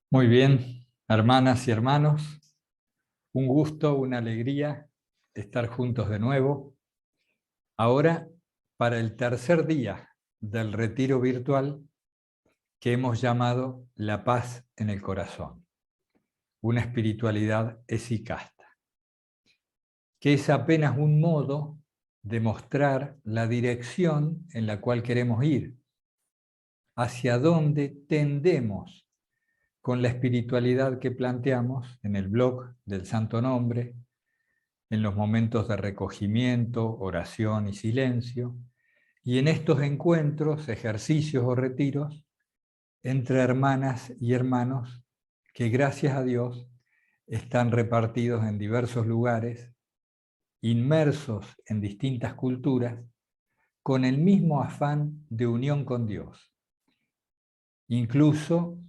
Muy bien, hermanas y hermanos, un gusto, una alegría estar juntos de nuevo. Ahora, para el tercer día del retiro virtual que hemos llamado La Paz en el Corazón, una espiritualidad esicasta, que es apenas un modo de mostrar la dirección en la cual queremos ir, hacia dónde tendemos con la espiritualidad que planteamos en el blog del Santo Nombre, en los momentos de recogimiento, oración y silencio, y en estos encuentros, ejercicios o retiros entre hermanas y hermanos que gracias a Dios están repartidos en diversos lugares, inmersos en distintas culturas, con el mismo afán de unión con Dios, incluso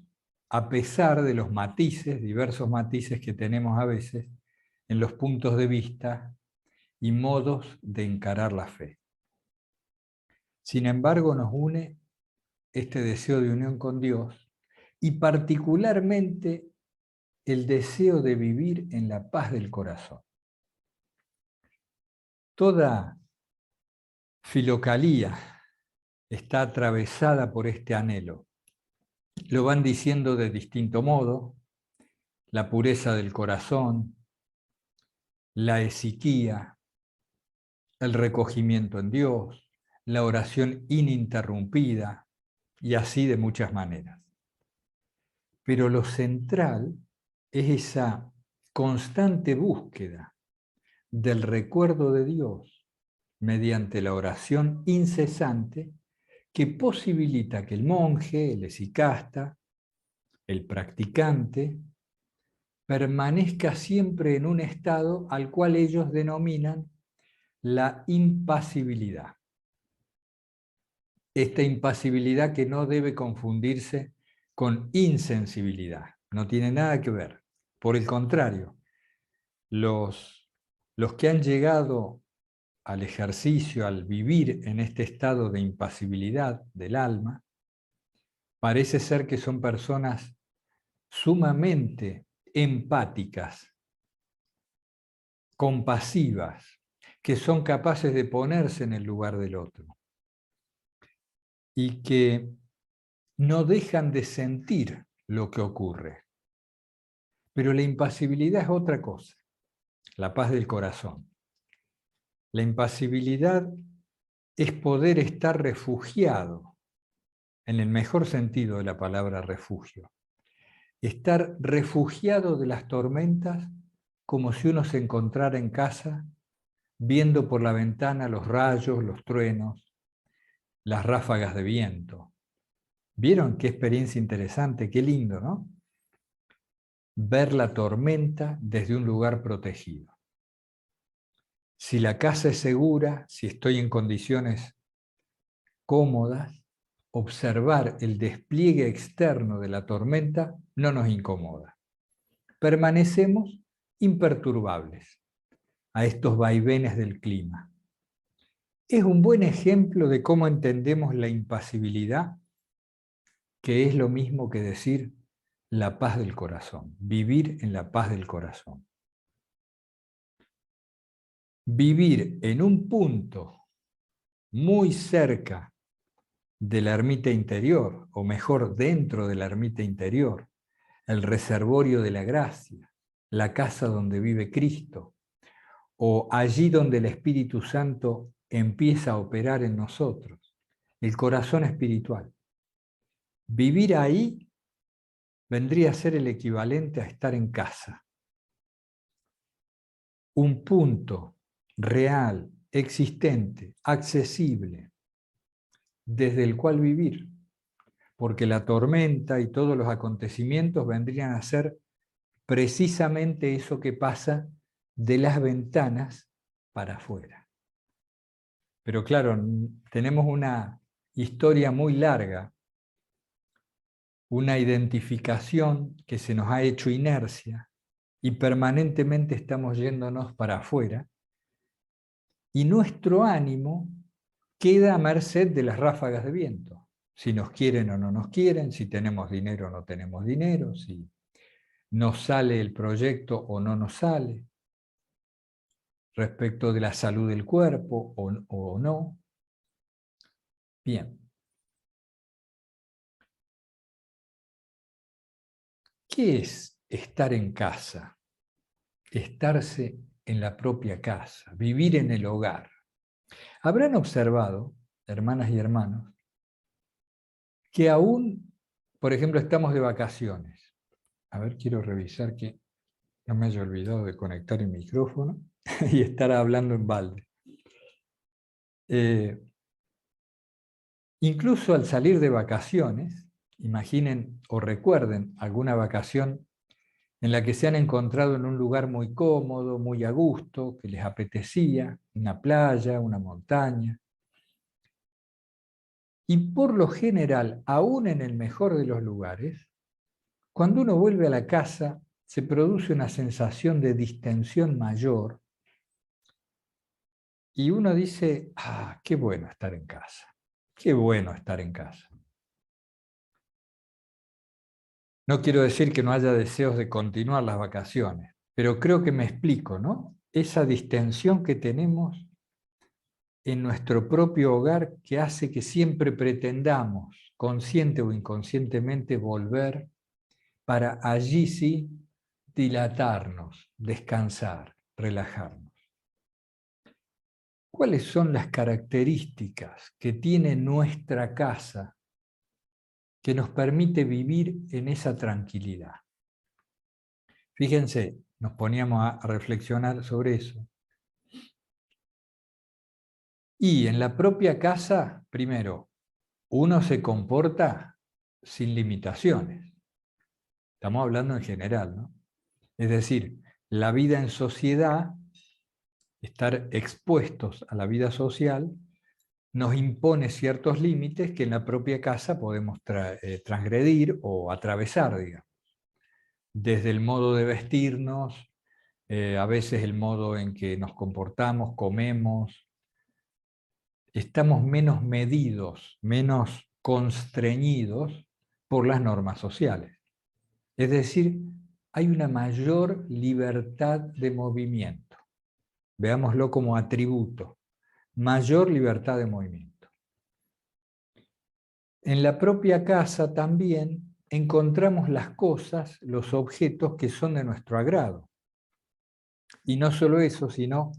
a pesar de los matices, diversos matices que tenemos a veces en los puntos de vista y modos de encarar la fe. Sin embargo, nos une este deseo de unión con Dios y particularmente el deseo de vivir en la paz del corazón. Toda filocalía está atravesada por este anhelo. Lo van diciendo de distinto modo: la pureza del corazón, la esiquía, el recogimiento en Dios, la oración ininterrumpida, y así de muchas maneras. Pero lo central es esa constante búsqueda del recuerdo de Dios mediante la oración incesante que posibilita que el monje, el esicasta, el practicante, permanezca siempre en un estado al cual ellos denominan la impasibilidad. Esta impasibilidad que no debe confundirse con insensibilidad, no tiene nada que ver. Por el contrario, los que han llegado al ejercicio, al vivir en este estado de impasibilidad del alma, parece ser que son personas sumamente empáticas, compasivas, que son capaces de ponerse en el lugar del otro y que no dejan de sentir lo que ocurre. Pero la impasibilidad es otra cosa, la paz del corazón. La impasibilidad es poder estar refugiado, en el mejor sentido de la palabra refugio. Estar refugiado de las tormentas como si uno se encontrara en casa, viendo por la ventana los rayos, los truenos, las ráfagas de viento. ¿Vieron qué experiencia interesante? Qué lindo, ¿no? Ver la tormenta desde un lugar protegido. Si la casa es segura, si estoy en condiciones cómodas, observar el despliegue externo de la tormenta no nos incomoda. Permanecemos imperturbables a estos vaivenes del clima. Es un buen ejemplo de cómo entendemos la impasibilidad, que es lo mismo que decir la paz del corazón, vivir en la paz del corazón. Vivir en un punto muy cerca de la ermita interior, o mejor, dentro de la ermita interior, el reservorio de la gracia, la casa donde vive Cristo, o allí donde el Espíritu Santo empieza a operar en nosotros, el corazón espiritual. Vivir ahí vendría a ser el equivalente a estar en casa. Un punto real, existente, accesible, desde el cual vivir, porque la tormenta y todos los acontecimientos vendrían a ser precisamente eso que pasa de las ventanas para afuera. Pero claro, tenemos una historia muy larga, una identificación que se nos ha hecho inercia y permanentemente estamos yéndonos para afuera, y nuestro ánimo queda a merced de las ráfagas de viento. si nos quieren o no nos quieren, si tenemos dinero o no tenemos dinero, si nos sale el proyecto o no nos sale, respecto de la salud del cuerpo o no. Bien. ¿Qué es estar en casa? Estarse en la propia casa, vivir en el hogar. Habrán observado, hermanas y hermanos, que aún, por ejemplo, estamos de vacaciones. A ver, quiero revisar que no me haya olvidado de conectar el micrófono y estar hablando en balde. Incluso al salir de vacaciones, imaginen o recuerden alguna vacación en la que se han encontrado en un lugar muy cómodo, muy a gusto, que les apetecía, una playa, una montaña. Y por lo general, aún en el mejor de los lugares, cuando uno vuelve a la casa, se produce una sensación de distensión mayor y uno dice, ah, qué bueno estar en casa, qué bueno estar en casa. No quiero decir que no haya deseos de continuar las vacaciones, pero creo que me explico, ¿no? Esa distensión que tenemos en nuestro propio hogar que hace que siempre pretendamos, consciente o inconscientemente, volver para allí sí dilatarnos, descansar, relajarnos. ¿Cuáles son las características que tiene nuestra casa que nos permite vivir en esa tranquilidad? Fíjense, nos poníamos a reflexionar sobre eso. Y en la propia casa, primero, uno se comporta sin limitaciones. Estamos hablando en general, ¿no? Es decir, la vida en sociedad, estar expuestos a la vida social, nos impone ciertos límites que en la propia casa podemos transgredir o atravesar, digamos. Desde el modo de vestirnos, a veces el modo en que nos comportamos, comemos, estamos menos medidos, menos constreñidos por las normas sociales. Es decir, hay una mayor libertad de movimiento. Veámoslo como atributo. Mayor libertad de movimiento. En la propia casa también encontramos las cosas, los objetos que son de nuestro agrado. Y no solo eso, sino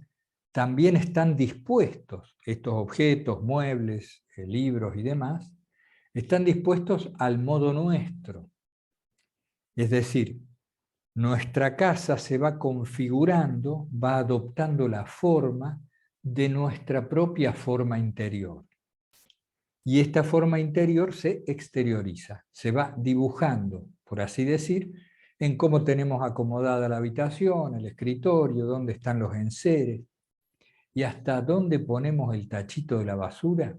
también están dispuestos, estos objetos, muebles, libros y demás, están dispuestos al modo nuestro. Es decir, nuestra casa se va configurando, va adoptando la forma de nuestra propia forma interior. Y esta forma interior se exterioriza, se va dibujando, por así decir, en cómo tenemos acomodada la habitación, el escritorio, dónde están los enseres, y hasta dónde ponemos el tachito de la basura,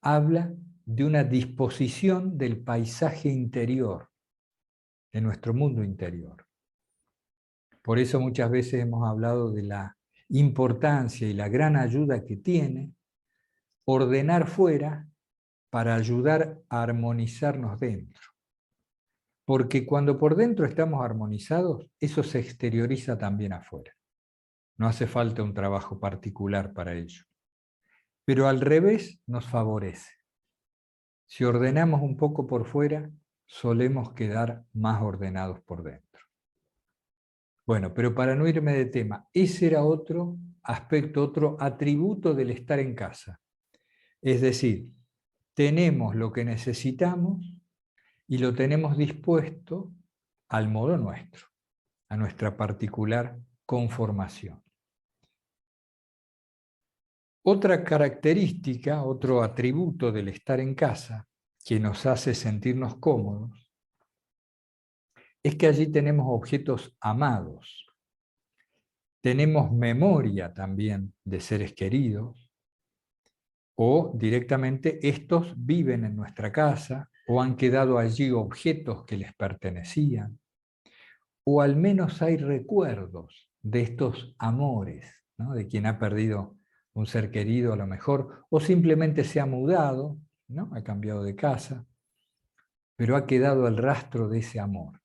habla de una disposición del paisaje interior, de nuestro mundo interior. Por eso muchas veces hemos hablado de la importancia y la gran ayuda que tiene ordenar fuera para ayudar a armonizarnos dentro. Porque cuando por dentro estamos armonizados, eso se exterioriza también afuera. No hace falta un trabajo particular para ello. Pero al revés nos favorece. Si ordenamos un poco por fuera, solemos quedar más ordenados por dentro. Bueno, pero para no irme de tema, ese era otro aspecto, otro atributo del estar en casa. Es decir, tenemos lo que necesitamos y lo tenemos dispuesto al modo nuestro, a nuestra particular conformación. Otra característica, otro atributo del estar en casa que nos hace sentirnos cómodos es que allí tenemos objetos amados. Tenemos memoria también de seres queridos o directamente estos viven en nuestra casa o han quedado allí objetos que les pertenecían o al menos hay recuerdos de estos amores, ¿no? De quien ha perdido un ser querido a lo mejor o simplemente se ha mudado ¿no? Ha cambiado de casa, pero ha quedado el rastro de ese amor.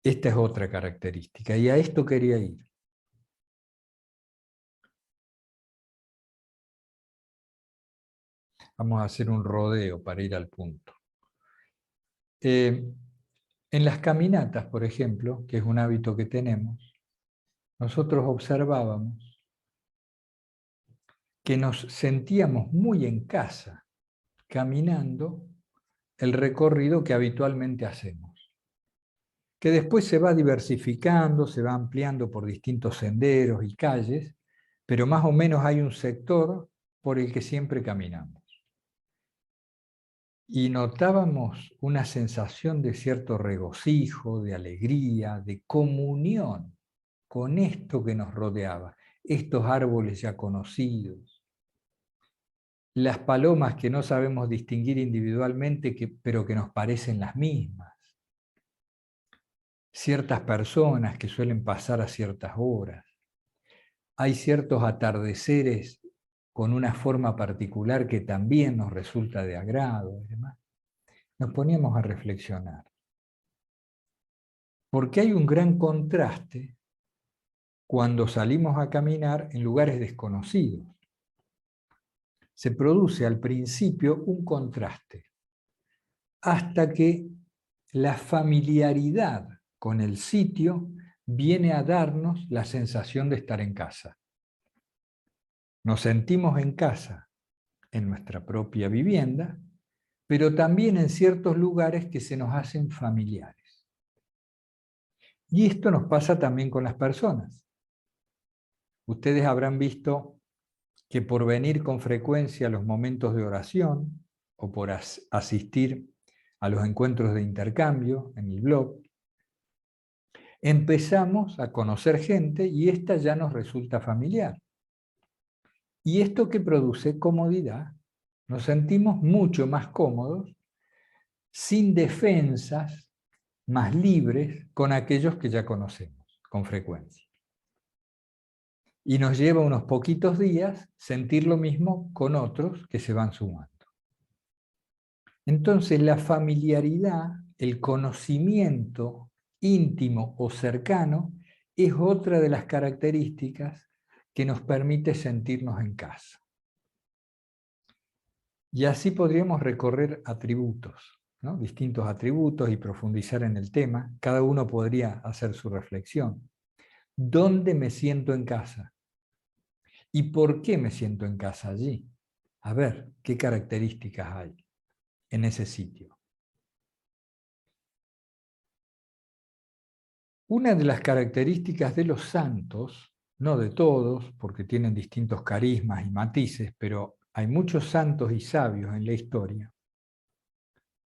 Esta es otra característica, y a esto quería ir. Vamos a hacer un rodeo para ir al punto. En las caminatas, por ejemplo, que es un hábito que tenemos, nosotros observábamos que nos sentíamos muy en casa caminando el recorrido que habitualmente hacemos, que después se va diversificando, se va ampliando por distintos senderos y calles, pero más o menos hay un sector por el que siempre caminamos. Y notábamos una sensación de cierto regocijo, de alegría, de comunión con esto que nos rodeaba, estos árboles ya conocidos, las palomas que no sabemos distinguir individualmente, pero que nos parecen las mismas, ciertas personas que suelen pasar a ciertas horas, hay ciertos atardeceres con una forma particular que también nos resulta de agrado y demás. Nos poníamos a reflexionar. Porque hay un gran contraste cuando salimos a caminar en lugares desconocidos. Se produce al principio un contraste, hasta que la familiaridad con el sitio viene a darnos la sensación de estar en casa. Nos sentimos en casa en nuestra propia vivienda, pero también en ciertos lugares que se nos hacen familiares. Y esto nos pasa también con las personas. Ustedes habrán visto que por venir con frecuencia a los momentos de oración o por asistir a los encuentros de intercambio en el blog, empezamos a conocer gente y esta ya nos resulta familiar. ¿Y esto que produce? Comodidad. Nos sentimos mucho más cómodos, sin defensas, más libres con aquellos que ya conocemos con frecuencia. Y nos lleva unos poquitos días sentir lo mismo con otros que se van sumando. Entonces la familiaridad, el conocimiento íntimo o cercano, es otra de las características que nos permite sentirnos en casa. Y así podríamos recorrer atributos, ¿no? Distintos atributos y profundizar en el tema. Cada uno podría hacer su reflexión. ¿Dónde me siento en casa? ¿Y por qué me siento en casa allí? A ver, ¿qué características hay en ese sitio? Una de las características de los santos, no de todos, porque tienen distintos carismas y matices, pero hay muchos santos y sabios en la historia,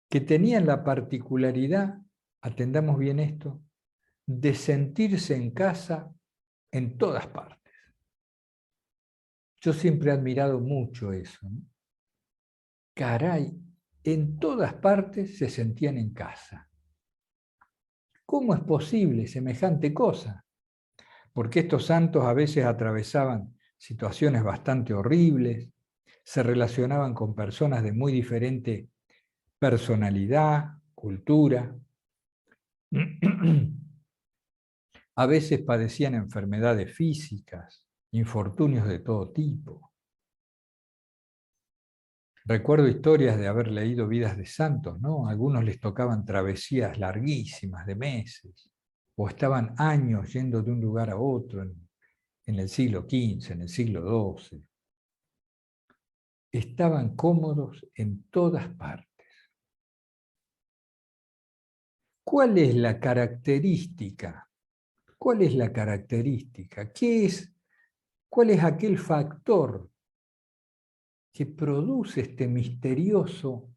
que tenían la particularidad, atendamos bien esto, de sentirse en casa en todas partes. Yo siempre he admirado mucho eso, ¿no? Caray, en todas partes se sentían en casa. ¿Cómo es posible semejante cosa? Porque estos santos a veces atravesaban situaciones bastante horribles, se relacionaban con personas de muy diferente personalidad, cultura. A veces padecían enfermedades físicas, infortunios de todo tipo. Recuerdo historias de haber leído vidas de santos, ¿no? A algunos les tocaban travesías larguísimas de meses, o estaban años yendo de un lugar a otro en el siglo XV, en el siglo XII. Estaban cómodos en todas partes. ¿Cuál es la característica? ¿Cuál es la característica? ¿Cuál es aquel factor que produce este misterioso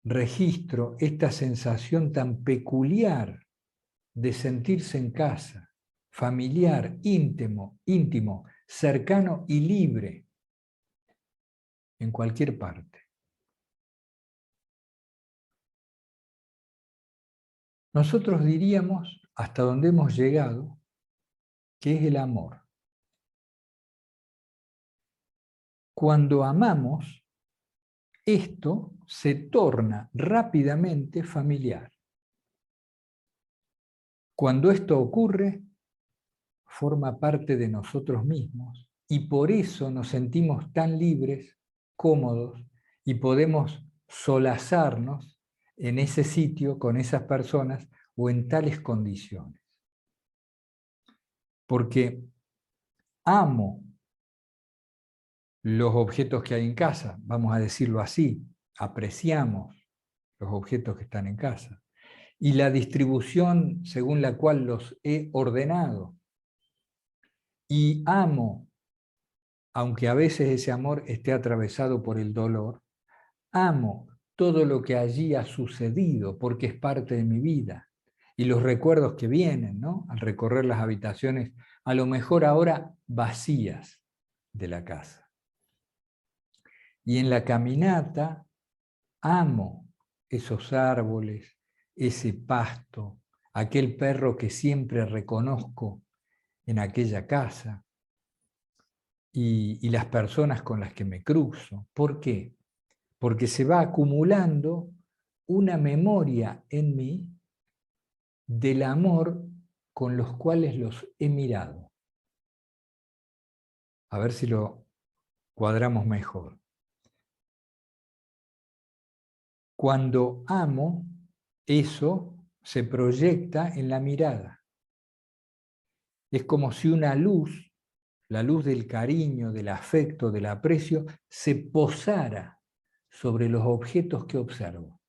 registro, esta sensación tan peculiar de sentirse en casa, familiar, íntimo, cercano y libre en cualquier parte? Nosotros diríamos, hasta donde hemos llegado, que es el amor. Cuando amamos, esto se torna rápidamente familiar. Cuando esto ocurre, forma parte de nosotros mismos y por eso nos sentimos tan libres, cómodos y podemos solazarnos en ese sitio con esas personas o en tales condiciones. Porque amo los objetos que hay en casa, vamos a decirlo así, apreciamos los objetos que están en casa y la distribución según la cual los he ordenado. Y amo, aunque a veces ese amor esté atravesado por el dolor, amo todo lo que allí ha sucedido porque es parte de mi vida. Y los recuerdos que vienen, ¿no? Al recorrer las habitaciones, a lo mejor ahora vacías de la casa. Y en la caminata amo esos árboles, ese pasto, aquel perro que siempre reconozco en aquella casa y las personas con las que me cruzo. ¿Por qué? Porque se va acumulando una memoria en mí del amor con los cuales los he mirado. A ver si lo cuadramos mejor. Cuando amo, eso se proyecta en la mirada. Es como si una luz, la luz del cariño, del afecto, del aprecio, se posara sobre los objetos que observo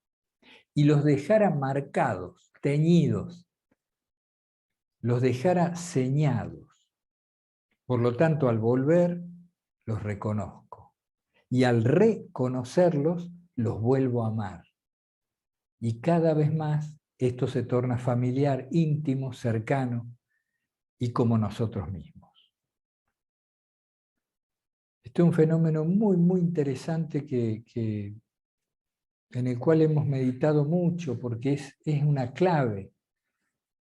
y los dejara marcados, teñidos, los dejara señados. Por lo tanto, al volver, los reconozco. Y al reconocerlos, los vuelvo a amar. Y cada vez más esto se torna familiar, íntimo, cercano y como nosotros mismos. Este es un fenómeno muy, muy interesante en el cual hemos meditado mucho porque es una clave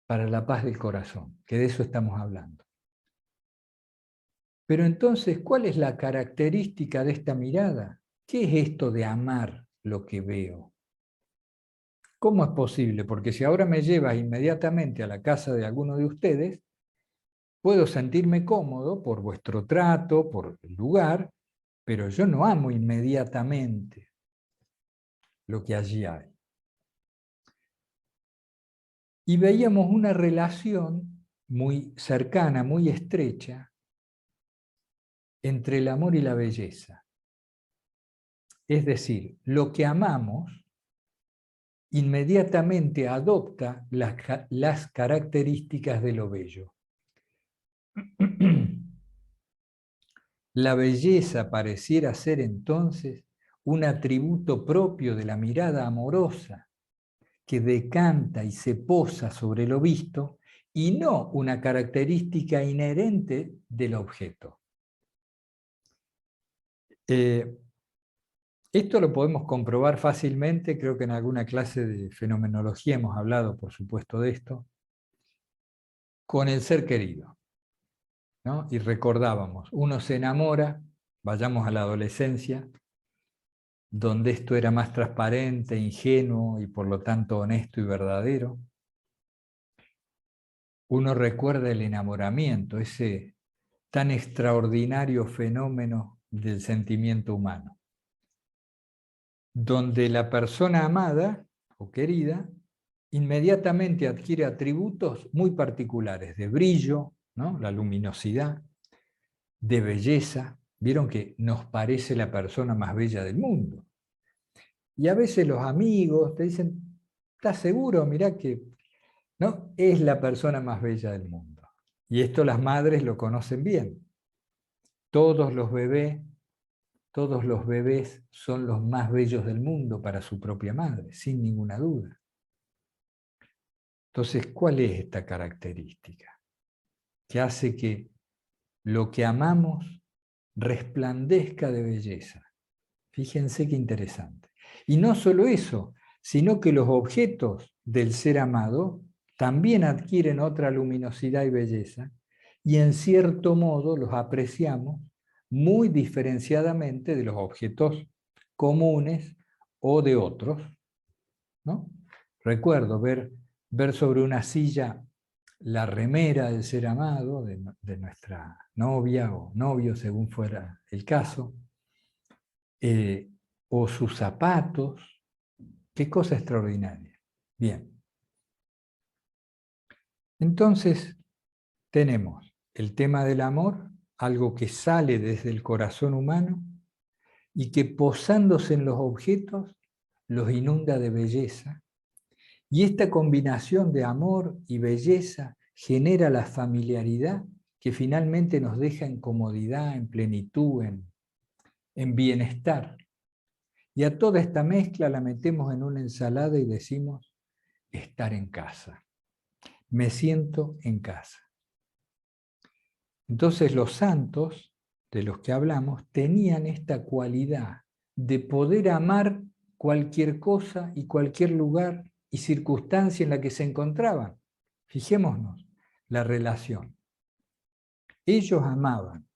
para la paz del corazón, que de eso estamos hablando. Pero entonces, ¿cuál es la característica de esta mirada? ¿Qué es esto de amar lo que veo? ¿Cómo es posible? Porque si ahora me llevas inmediatamente a la casa de alguno de ustedes, puedo sentirme cómodo por vuestro trato, por el lugar, pero yo no amo inmediatamente lo que allí hay. Y veíamos una relación muy cercana, muy estrecha, entre el amor y la belleza. Es decir, lo que amamos inmediatamente adopta las características de lo bello. La belleza pareciera ser entonces un atributo propio de la mirada amorosa que decanta y se posa sobre lo visto y no una característica inherente del objeto. Esto lo podemos comprobar fácilmente, creo que en alguna clase de fenomenología hemos hablado, por supuesto, de esto, con el ser querido, ¿no? Y recordábamos, uno se enamora, vayamos a la adolescencia, donde esto era más transparente, ingenuo y por lo tanto honesto y verdadero. Uno recuerda el enamoramiento, ese tan extraordinario fenómeno del sentimiento humano, donde la persona amada o querida inmediatamente adquiere atributos muy particulares, de brillo, ¿no? La luminosidad, de belleza. Vieron que nos parece la persona más bella del mundo. Y a veces los amigos te dicen, ¿estás seguro? Mirá que ¿no? Es la persona más bella del mundo. Y esto las madres lo conocen bien. Todos los bebés son los más bellos del mundo para su propia madre, sin ninguna duda. Entonces, ¿cuál es esta característica? Que hace que lo que amamos resplandezca de belleza. Fíjense qué interesante. Y no solo eso, sino que los objetos del ser amado también adquieren otra luminosidad y belleza, y en cierto modo los apreciamos muy diferenciadamente de los objetos comunes o de otros, ¿no? Recuerdo ver sobre una silla la remera del ser amado, de nuestra novia o novio, según fuera el caso, o sus zapatos. Qué cosa extraordinaria. Bien. Entonces, tenemos el tema del amor, algo que sale desde el corazón humano y que posándose en los objetos los inunda de belleza. Y esta combinación de amor y belleza genera la familiaridad que finalmente nos deja en comodidad, en plenitud, en bienestar. Y a toda esta mezcla la metemos en una ensalada y decimos, estar en casa. Me siento en casa. Entonces los santos, de los que hablamos, tenían esta cualidad de poder amar cualquier cosa y cualquier lugar y circunstancia en la que se encontraban. Fijémonos la relación. Ellos amaban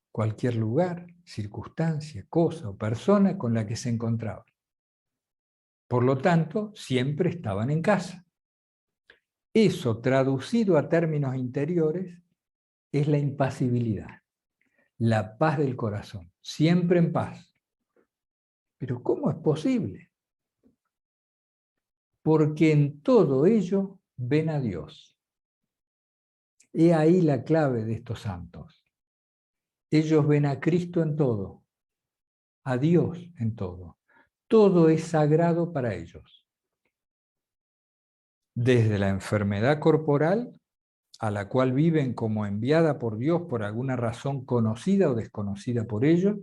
cualquier lugar, circunstancia, cosa o persona con la que se encontraban. Por lo tanto, siempre estaban en casa. Eso, traducido a términos interiores, es la impasibilidad, la paz del corazón, siempre en paz. Pero ¿cómo es posible? Porque en todo ello ven a Dios. He ahí la clave de estos santos. Ellos ven a Cristo en todo, a Dios en todo. Todo es sagrado para ellos. Desde la enfermedad corporal, a la cual viven como enviada por Dios por alguna razón conocida o desconocida por ellos,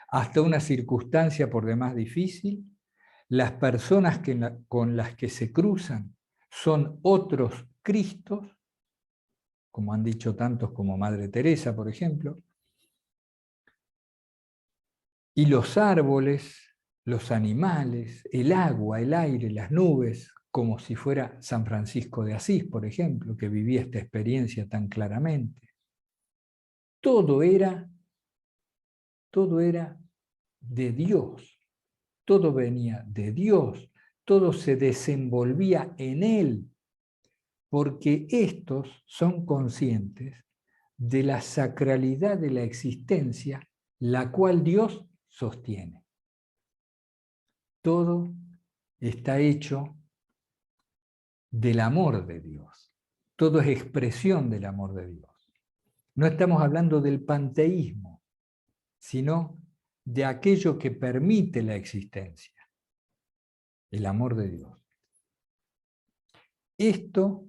hasta una circunstancia por demás difícil, las personas con las que se cruzan son otros Cristos, como han dicho tantos como Madre Teresa, por ejemplo, y los árboles, los animales, el agua, el aire, las nubes, como si fuera San Francisco de Asís, por ejemplo, que vivía esta experiencia tan claramente. Todo era de Dios, todo venía de Dios, todo se desenvolvía en Él, porque estos son conscientes de la sacralidad de la existencia, la cual Dios sostiene. Todo está hecho del amor de Dios. Todo es expresión del amor de Dios. No estamos hablando del panteísmo, sino de aquello que permite la existencia, el amor de Dios. Esto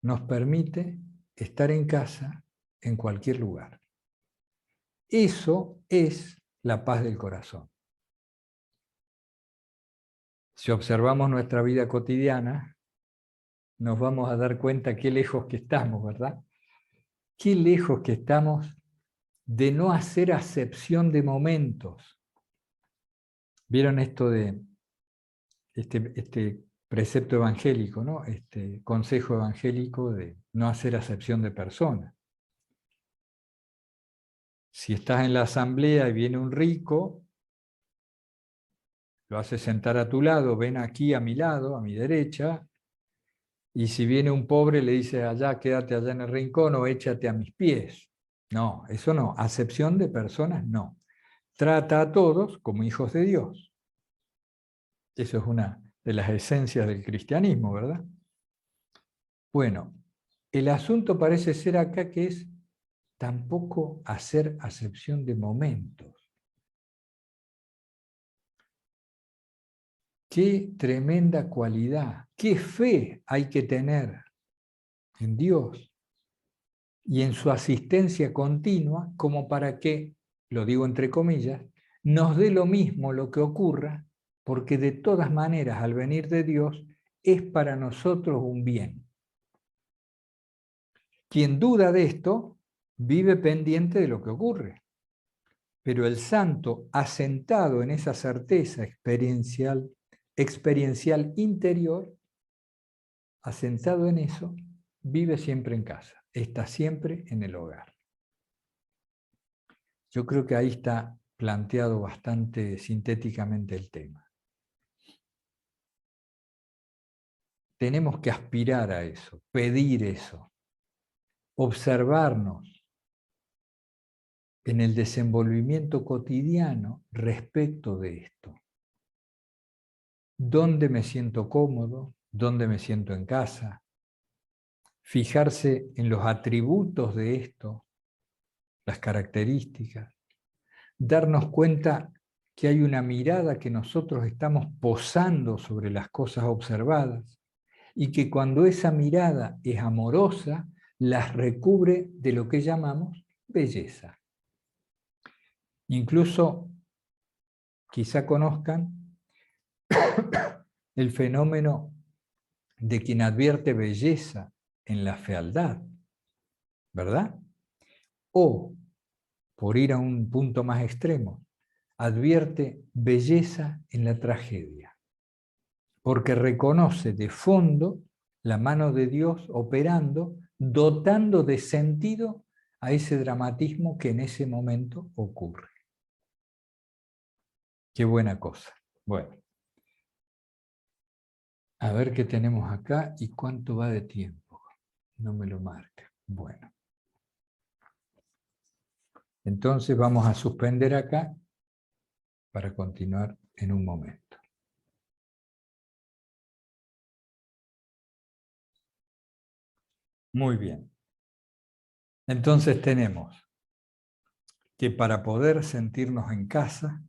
nos permite estar en casa en cualquier lugar. Eso es la paz del corazón. Si observamos nuestra vida cotidiana, nos vamos a dar cuenta qué lejos que estamos, ¿verdad? Qué lejos que estamos de no hacer acepción de momentos. ¿Vieron esto de este precepto evangélico, ¿no? Este consejo evangélico de no hacer acepción de personas? Si estás en la asamblea y viene un rico, lo haces sentar a tu lado, ven aquí a mi lado, a mi derecha, y si viene un pobre le dice allá, quédate allá en el rincón o échate a mis pies. No, eso no, acepción de personas no. Trata a todos como hijos de Dios. Eso es una de las esencias del cristianismo, ¿verdad? Bueno, el asunto parece ser acá que es tampoco hacer acepción de momentos. Qué tremenda cualidad, qué fe hay que tener en Dios y en su asistencia continua como para que, lo digo entre comillas, nos dé lo mismo lo que ocurra, porque de todas maneras al venir de Dios es para nosotros un bien. Quien duda de esto vive pendiente de lo que ocurre, pero el santo asentado en esa certeza experiencial interior, asentado en eso, vive siempre en casa, está siempre en el hogar. Yo creo que ahí está planteado bastante sintéticamente el tema. Tenemos que aspirar a eso, pedir eso, observarnos en el desenvolvimiento cotidiano respecto de esto. ¿Dónde me siento cómodo? ¿Dónde me siento en casa? Fijarse en los atributos de esto, las características, darnos cuenta que hay una mirada que nosotros estamos posando sobre las cosas observadas y que cuando esa mirada es amorosa, las recubre de lo que llamamos belleza. Incluso, quizá conozcan el fenómeno de quien advierte belleza en la fealdad, ¿verdad? O, por ir a un punto más extremo, advierte belleza en la tragedia, porque reconoce de fondo la mano de Dios operando, dotando de sentido a ese dramatismo que en ese momento ocurre. Qué buena cosa. Bueno, a ver qué tenemos acá y cuánto va de tiempo. No me lo marca. Bueno. Entonces vamos a suspender acá para continuar en un momento. Muy bien. Entonces tenemos que para poder sentirnos en casa,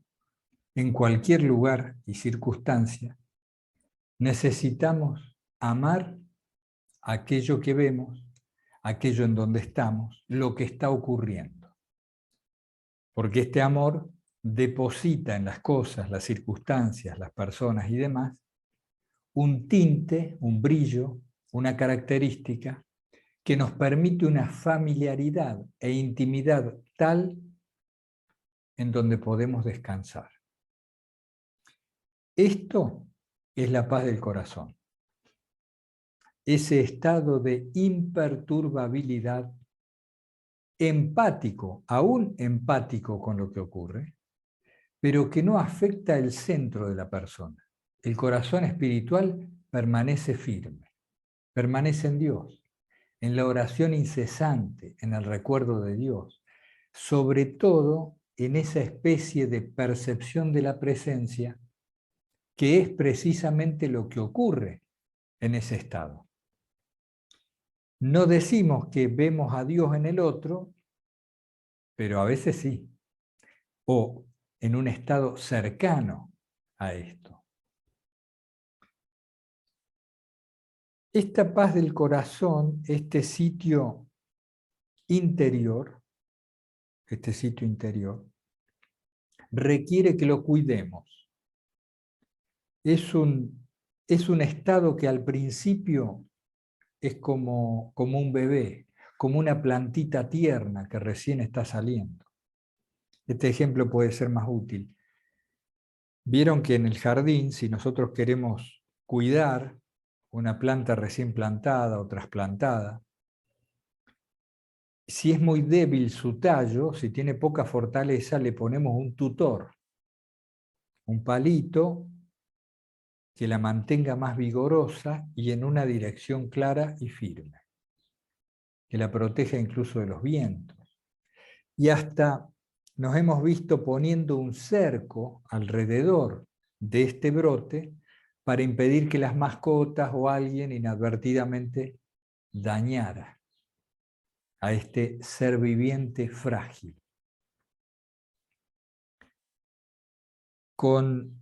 en cualquier lugar y circunstancia, necesitamos amar aquello que vemos, aquello en donde estamos, lo que está ocurriendo. Porque este amor deposita en las cosas, las circunstancias, las personas y demás, un tinte, un brillo, una característica que nos permite una familiaridad e intimidad tal en donde podemos descansar. Esto es la paz del corazón. Ese estado de imperturbabilidad empático, aún empático con lo que ocurre, pero que no afecta el centro de la persona. El corazón espiritual permanece firme, permanece en Dios, en la oración incesante, en el recuerdo de Dios, sobre todo en esa especie de percepción de la presencia que es precisamente lo que ocurre en ese estado. No decimos que vemos a Dios en el otro, pero a veces sí, o en un estado cercano a esto. Esta paz del corazón, este sitio interior, requiere que lo cuidemos. Es un estado que al principio es como un bebé, como una plantita tierna que recién está saliendo. Este ejemplo puede ser más útil. Vieron que en el jardín, si nosotros queremos cuidar una planta recién plantada o trasplantada, si es muy débil su tallo, si tiene poca fortaleza, le ponemos un tutor, un palito que la mantenga más vigorosa y en una dirección clara y firme, que la proteja incluso de los vientos. Y hasta nos hemos visto poniendo un cerco alrededor de este brote para impedir que las mascotas o alguien inadvertidamente dañara a este ser viviente frágil. Con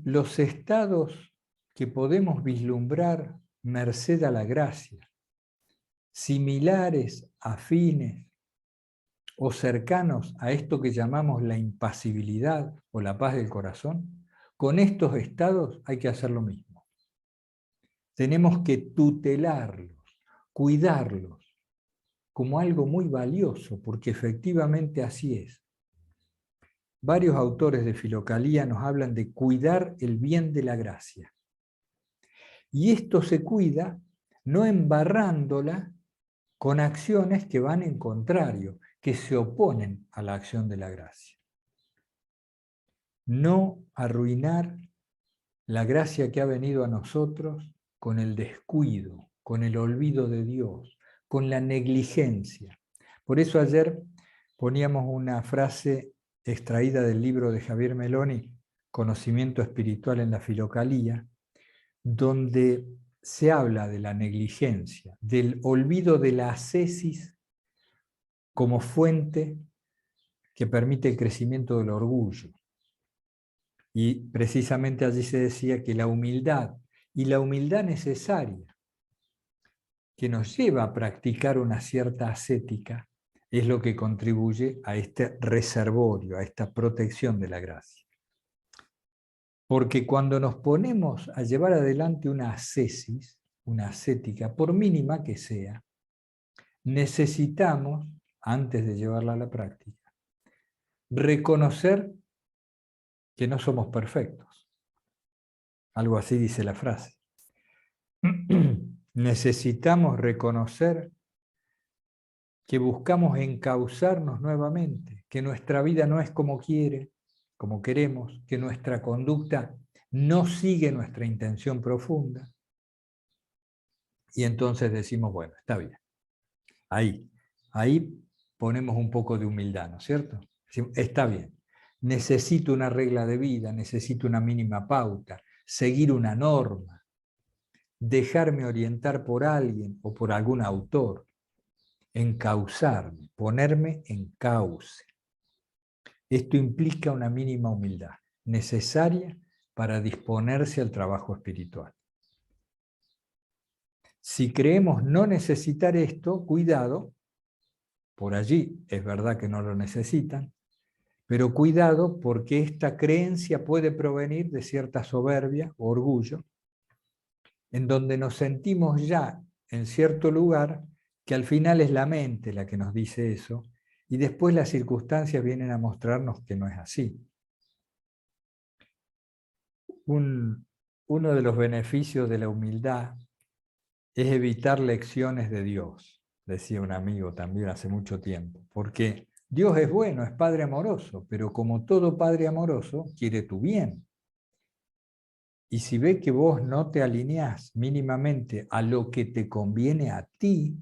los estados que podemos vislumbrar merced a la gracia, similares, afines o cercanos a esto que llamamos la impasibilidad o la paz del corazón, con estos estados hay que hacer lo mismo. Tenemos que tutelarlos, cuidarlos, como algo muy valioso, porque efectivamente así es. Varios autores de Filocalía nos hablan de cuidar el bien de la gracia. Y esto se cuida no embarrándola con acciones que van en contrario, que se oponen a la acción de la gracia. no arruinar la gracia que ha venido a nosotros con el descuido, con el olvido de Dios, con la negligencia. Por eso ayer poníamos una frase extraída del libro de Javier Meloni, Conocimiento Espiritual en la Filocalía, donde se habla de la negligencia, del olvido de la ascesis como fuente que permite el crecimiento del orgullo. Y precisamente allí se decía que la humildad, y la humildad necesaria, que nos lleva a practicar una cierta ascética, es lo que contribuye a este reservorio, a esta protección de la gracia. Porque cuando nos ponemos a llevar adelante una ascesis, una ascética, por mínima que sea, necesitamos, antes de llevarla a la práctica, reconocer que no somos perfectos. Algo así dice la frase. Necesitamos reconocer que buscamos encauzarnos nuevamente, que nuestra vida no es como quiere, como queremos, que nuestra conducta no sigue nuestra intención profunda. Y entonces decimos, bueno, está bien. Ahí ponemos un poco de humildad, ¿no es cierto? Decimos, está bien. Necesito una regla de vida, necesito una mínima pauta, seguir una norma, dejarme orientar por alguien o por algún autor, encauzarme, ponerme en cauce. Esto implica una mínima humildad, necesaria para disponerse al trabajo espiritual. Si creemos no necesitar esto, cuidado, por allí es verdad que no lo necesitan, pero cuidado porque esta creencia puede provenir de cierta soberbia o orgullo, en donde nos sentimos ya en cierto lugar que al final es la mente la que nos dice eso, y después las circunstancias vienen a mostrarnos que no es así. Uno de los beneficios de la humildad es evitar lecciones de Dios, decía un amigo también hace mucho tiempo, porque Dios es bueno, es Padre amoroso, pero como todo Padre amoroso, quiere tu bien. Y si ve que vos no te alineás mínimamente a lo que te conviene a ti,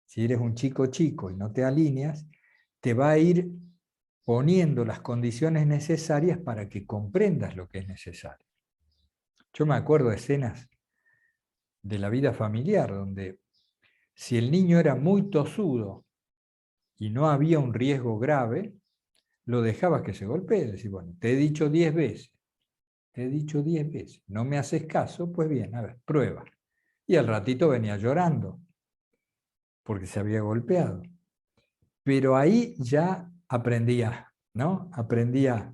si eres un chico y no te alineas, te va a ir poniendo las condiciones necesarias para que comprendas lo que es necesario. Yo me acuerdo de escenas de la vida familiar, donde si el niño era muy tosudo y no había un riesgo grave, lo dejabas que se golpee. Decís, bueno, te he dicho 10 veces, te he dicho 10 veces, no me haces caso, pues bien, a ver, prueba. Y al ratito venía llorando, porque se había golpeado. Pero ahí ya aprendía, ¿no? Aprendía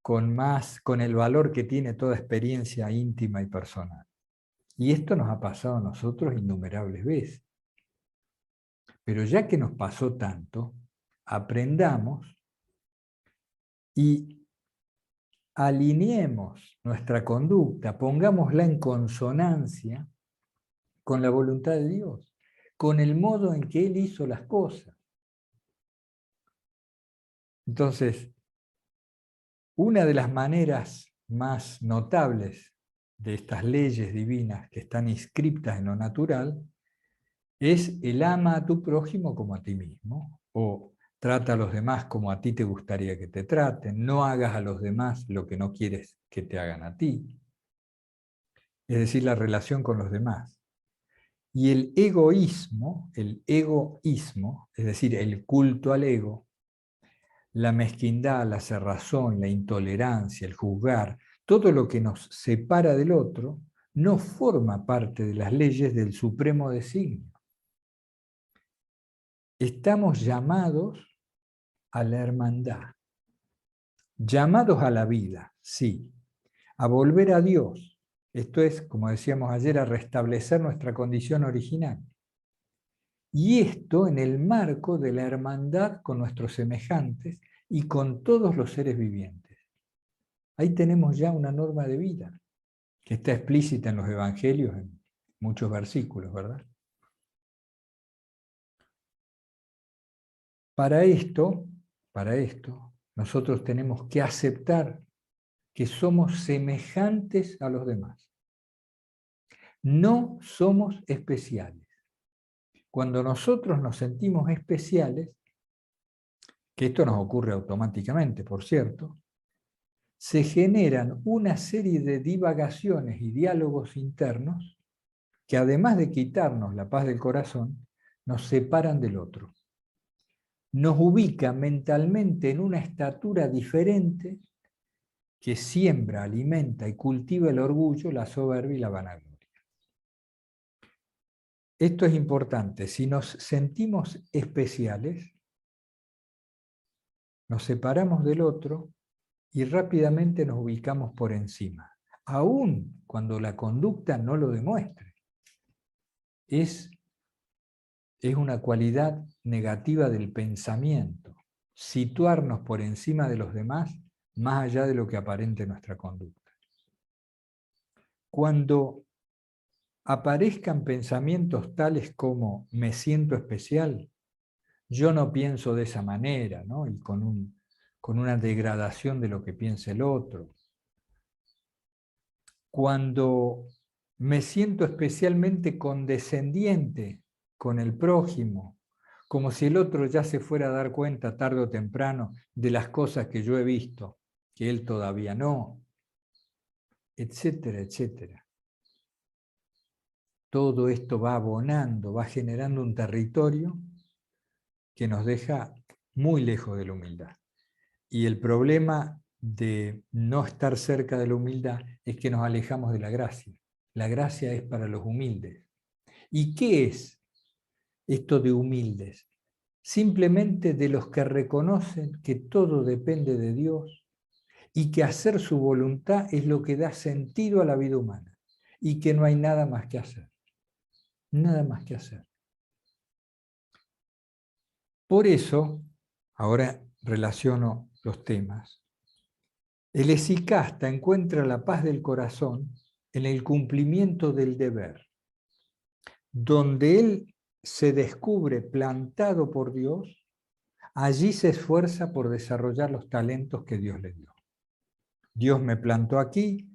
con el valor que tiene toda experiencia íntima y personal. Y esto nos ha pasado a nosotros innumerables veces. Pero ya que nos pasó tanto, aprendamos y alineemos nuestra conducta, pongámosla en consonancia con la voluntad de Dios, con el modo en que Él hizo las cosas. Entonces, una de las maneras más notables de estas leyes divinas que están inscriptas en lo natural es el ama a tu prójimo como a ti mismo, o trata a los demás como a ti te gustaría que te traten, no hagas a los demás lo que no quieres que te hagan a ti. Es decir, la relación con los demás. Y el egoísmo, es decir, el culto al ego, la mezquindad, la cerrazón, la intolerancia, el juzgar, todo lo que nos separa del otro, no forma parte de las leyes del supremo designio. Estamos llamados a la hermandad, llamados a la vida, sí, a volver a Dios. Esto es, como decíamos ayer, a restablecer nuestra condición original. Y esto en el marco de la hermandad con nuestros semejantes y con todos los seres vivientes. Ahí tenemos ya una norma de vida que está explícita en los evangelios, en muchos versículos, ¿verdad? Para esto, nosotros tenemos que aceptar que somos semejantes a los demás. No somos especiales. Cuando nosotros nos sentimos especiales, que esto nos ocurre automáticamente, por cierto, se generan una serie de divagaciones y diálogos internos que, además de quitarnos la paz del corazón, nos separan del otro. Nos ubica mentalmente en una estatura diferente que siembra, alimenta y cultiva el orgullo, la soberbia y la vanagloria. Esto es importante. Si nos sentimos especiales, nos separamos del otro y rápidamente nos ubicamos por encima, aun cuando la conducta no lo demuestre. Es una cualidad negativa del pensamiento, situarnos por encima de los demás, más allá de lo que aparente nuestra conducta. Cuando aparezcan pensamientos tales como me siento especial, yo no pienso de esa manera, ¿no? Y con una degradación de lo que piensa el otro. Cuando me siento especialmente condescendiente con el prójimo, como si el otro ya se fuera a dar cuenta tarde o temprano de las cosas que yo he visto, que él todavía no, etcétera, etcétera. Todo esto va abonando, va generando un territorio que nos deja muy lejos de la humildad. Y el problema de no estar cerca de la humildad es que nos alejamos de la gracia. La gracia es para los humildes. ¿Y qué es esto de humildes? Simplemente de los que reconocen que todo depende de Dios y que hacer su voluntad es lo que da sentido a la vida humana y que no hay nada más que hacer. Nada más que hacer. Por eso, ahora relaciono los temas. El esicasta encuentra la paz del corazón en el cumplimiento del deber, donde él se descubre plantado por Dios, allí se esfuerza por desarrollar los talentos que Dios le dio. Dios me plantó aquí,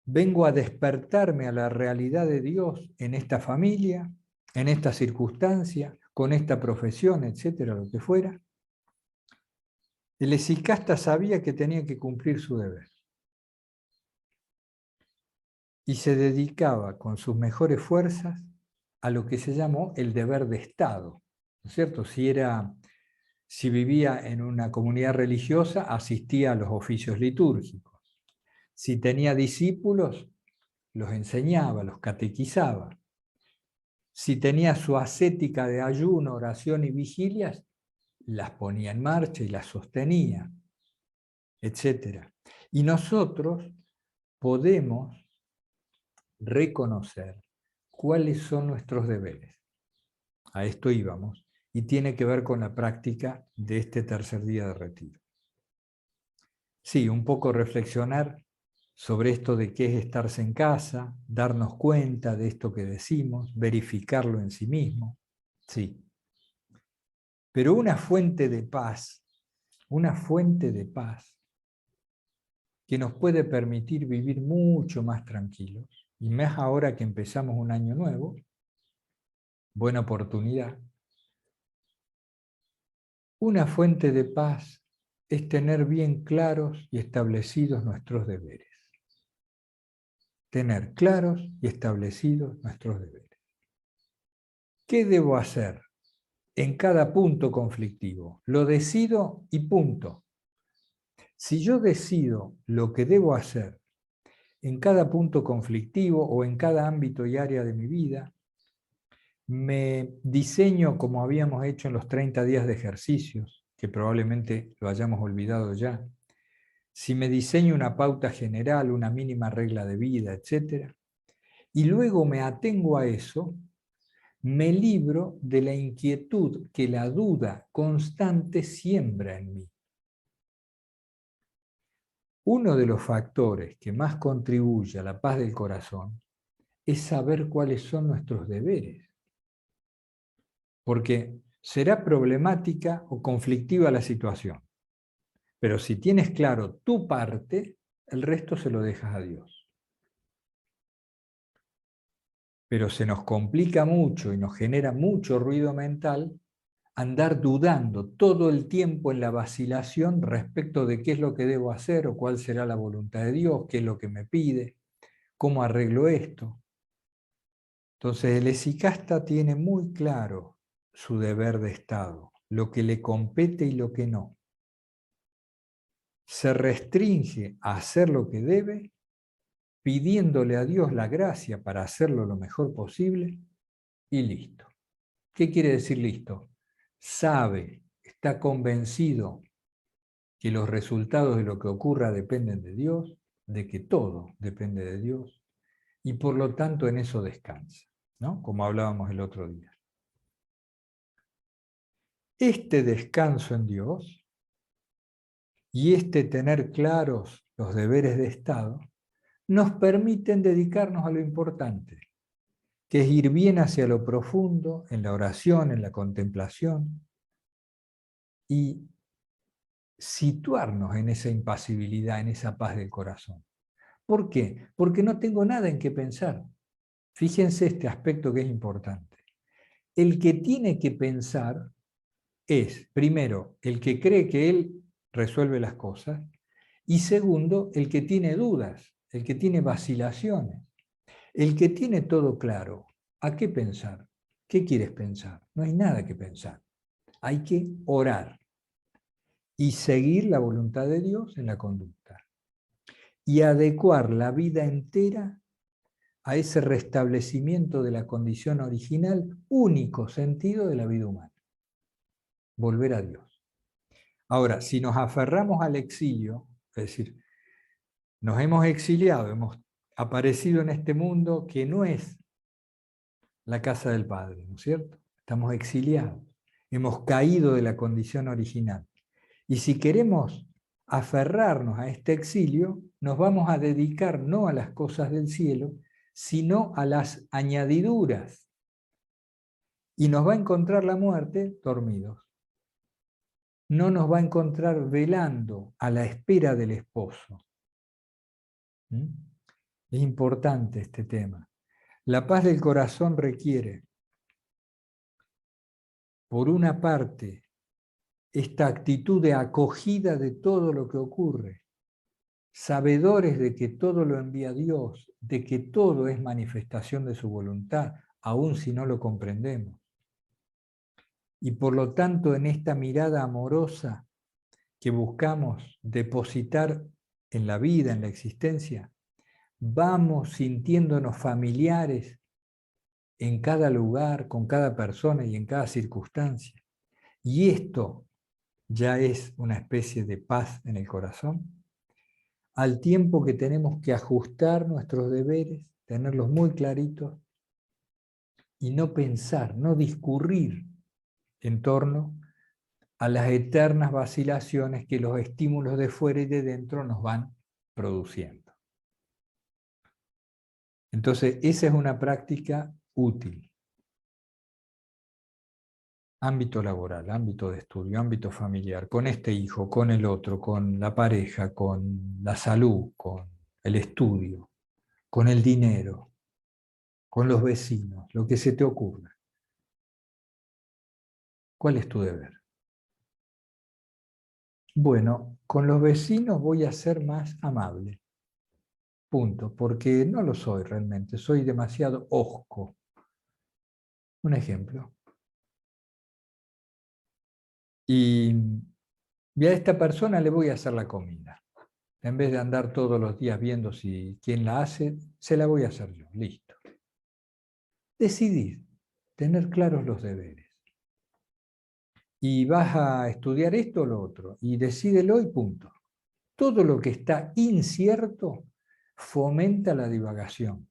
vengo a despertarme a la realidad de Dios en esta familia, en esta circunstancia, con esta profesión, etcétera, lo que fuera. El esicasta sabía que tenía que cumplir su deber y se dedicaba con sus mejores fuerzas a lo que se llamó el deber de Estado, ¿no es cierto? Si vivía en una comunidad religiosa, asistía a los oficios litúrgicos. Si tenía discípulos, los enseñaba, los catequizaba. Si tenía su ascética de ayuno, oración y vigilias, las ponía en marcha y las sostenía, etc. Y nosotros podemos reconocer cuáles son nuestros deberes. A esto íbamos, y tiene que ver con la práctica de este tercer día de retiro. Sí, un poco reflexionar sobre esto de qué es estarse en casa, darnos cuenta de esto que decimos, verificarlo en sí mismo, sí. Pero una fuente de paz que nos puede permitir vivir mucho más tranquilos, y más ahora que empezamos un año nuevo, buena oportunidad. Una fuente de paz es tener bien claros y establecidos nuestros deberes. Tener claros y establecidos nuestros deberes. ¿Qué debo hacer en cada punto conflictivo? Lo decido y punto. Si yo decido lo que debo hacer en cada punto conflictivo o en cada ámbito y área de mi vida, me diseño como habíamos hecho en los 30 días de ejercicios, que probablemente lo hayamos olvidado ya. Si me diseño una pauta general, una mínima regla de vida, etc., y luego me atengo a eso, me libro de la inquietud que la duda constante siembra en mí. Uno de los factores que más contribuye a la paz del corazón es saber cuáles son nuestros deberes. Porque será problemática o conflictiva la situación. Pero si tienes claro tu parte, el resto se lo dejas a Dios. Pero se nos complica mucho y nos genera mucho ruido mental andar dudando todo el tiempo en la vacilación respecto de qué es lo que debo hacer o cuál será la voluntad de Dios, qué es lo que me pide, cómo arreglo esto. Entonces el esicasta tiene muy claro su deber de Estado, lo que le compete y lo que no. Se restringe a hacer lo que debe, pidiéndole a Dios la gracia para hacerlo lo mejor posible y listo. ¿Qué quiere decir listo? Sabe, está convencido que los resultados de lo que ocurra dependen de Dios, de que todo depende de Dios, y por lo tanto en eso descansa, ¿no? Como hablábamos el otro día. Este descanso en Dios y este tener claros los deberes de Estado nos permiten dedicarnos a lo importante, que es ir bien hacia lo profundo, en la oración, en la contemplación, y situarnos en esa impasibilidad, en esa paz del corazón. ¿Por qué? Porque no tengo nada en qué pensar. Fíjense este aspecto que es importante. El que tiene que pensar es, primero, el que cree que él resuelve las cosas, y segundo, el que tiene dudas, el que tiene vacilaciones, el que tiene todo claro. ¿A qué pensar? ¿Qué quieres pensar? No hay nada que pensar. Hay que orar y seguir la voluntad de Dios en la conducta y adecuar la vida entera a ese restablecimiento de la condición original, único sentido de la vida humana. Volver a Dios. Ahora, si nos aferramos al exilio, es decir, nos hemos exiliado, hemos aparecido en este mundo que no es la casa del Padre, ¿no es cierto? Estamos exiliados, hemos caído de la condición original. Y si queremos aferrarnos a este exilio, nos vamos a dedicar no a las cosas del cielo, sino a las añadiduras. Y nos va a encontrar la muerte dormidos. No nos va a encontrar velando a la espera del esposo. ¿Mm? Es importante este tema. La paz del corazón requiere, por una parte, esta actitud de acogida de todo lo que ocurre, sabedores de que todo lo envía Dios, de que todo es manifestación de su voluntad, aun si no lo comprendemos. Y por lo tanto, en esta mirada amorosa que buscamos depositar en la vida, en la existencia, vamos sintiéndonos familiares en cada lugar, con cada persona y en cada circunstancia. Y esto ya es una especie de paz en el corazón, al tiempo que tenemos que ajustar nuestros deberes, tenerlos muy claritos y no pensar, no discurrir en torno a las eternas vacilaciones que los estímulos de fuera y de dentro nos van produciendo. Entonces, esa es una práctica útil. Ámbito laboral, ámbito de estudio, ámbito familiar, con este hijo, con el otro, con la pareja, con la salud, con el estudio, con el dinero, con los vecinos, lo que se te ocurra. ¿Cuál es tu deber? Bueno, con los vecinos voy a ser más amable. Punto, porque no lo soy realmente, soy demasiado hosco. Un ejemplo. Y a esta persona le voy a hacer la comida. En vez de andar todos los días viendo si quién la hace, se la voy a hacer yo. Listo. Decidir, tener claros los deberes. Y vas a estudiar esto o lo otro, y decídelo y punto. Todo lo que está incierto fomenta la divagación.